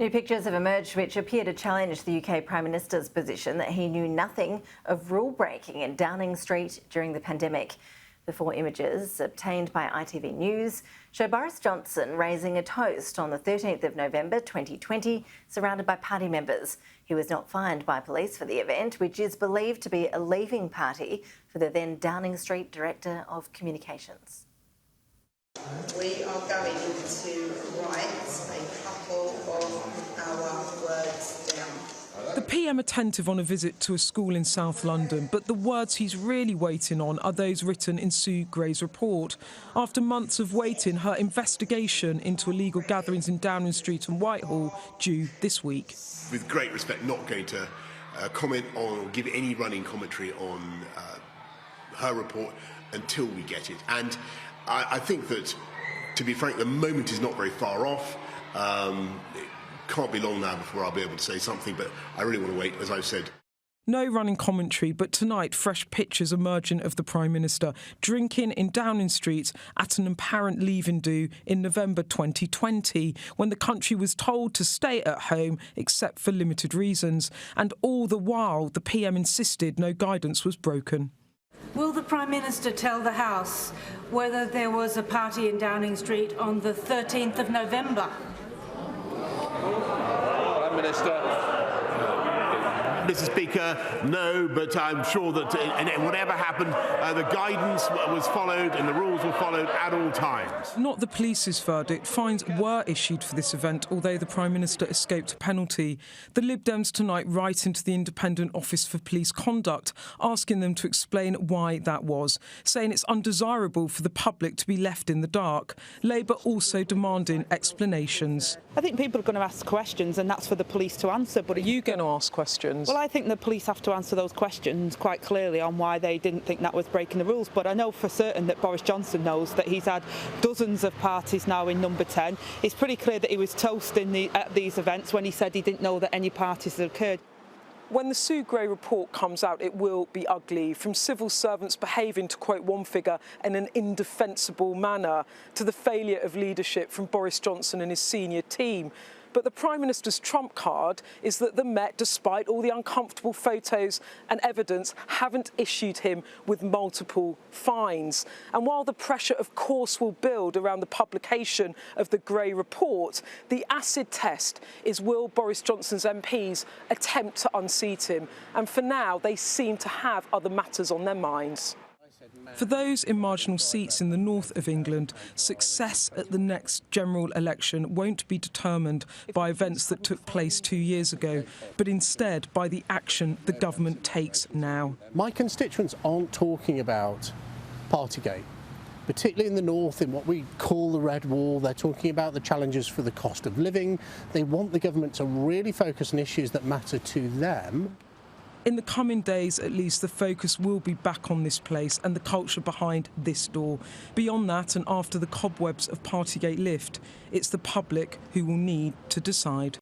New pictures have emerged which appear to challenge the UK Prime Minister's position that he knew nothing of rule-breaking in Downing Street during the pandemic. The 4 images, obtained by ITV News, show Boris Johnson raising a toast on the 13th of November 2020, surrounded by party members. He was not fined by police for the event, which is believed to be a leaving party for the then Downing Street Director of Communications. We are going to write a couple of our words down. The PM attentive on a visit to a school in South London, but the words he's really waiting on are those written in Sue Gray's report. After months of waiting, her investigation into illegal gatherings in Downing Street and Whitehall due this week. With great respect, not going to comment on or give any running commentary on her report until we get it. And I think that, to be frank, the moment is not very far off. It can't be long now before I'll be able to say something, but I really want to wait, as I've said. No running commentary, but tonight fresh pictures emerging of the Prime Minister drinking in Downing Street at an apparent leaving do in November 2020, when the country was told to stay at home except for limited reasons. And all the while, the PM insisted no guidance was broken. Will the Prime Minister tell the House whether there was a party in Downing Street on the 13th of November? Prime Minister. Mr. Speaker, no, but I'm sure that whatever happened, the guidance was followed and the rules were followed at all times. Not the police's verdict. Fines were issued for this event, although the Prime Minister escaped a penalty. The Lib Dems tonight write into the Independent Office for Police Conduct, asking them to explain why that was, saying it's undesirable for the public to be left in the dark. Labour also demanding explanations. I think people are going to ask questions, and that's for the police to answer. But are you going to ask questions? Well, I think the police have to answer those questions quite clearly on why they didn't think that was breaking the rules. But I know for certain that Boris Johnson knows that he's had dozens of parties now in number 10. It's pretty clear that he was toasting at these events when he said he didn't know that any parties had occurred. When the Sue Gray report comes out, it will be ugly, from civil servants behaving, to quote one figure, in an indefensible manner, to the failure of leadership from Boris Johnson and his senior team. But the Prime Minister's trump card is that the Met, despite all the uncomfortable photos and evidence, haven't issued him with multiple fines. And while the pressure, of course, will build around the publication of the Gray report, the acid test is, will Boris Johnson's MPs attempt to unseat him? And for now, they seem to have other matters on their minds. For those in marginal seats in the north of England, success at the next general election won't be determined by events that took place 2 years ago, but instead by the action the government takes now. My constituents aren't talking about Partygate, particularly in the north, in what we call the Red Wall. They're talking about the challenges for the cost of living. They want the government to really focus on issues that matter to them. In the coming days, at least, the focus will be back on this place and the culture behind this door. Beyond that, and after the cobwebs of Partygate lift, it's the public who will need to decide.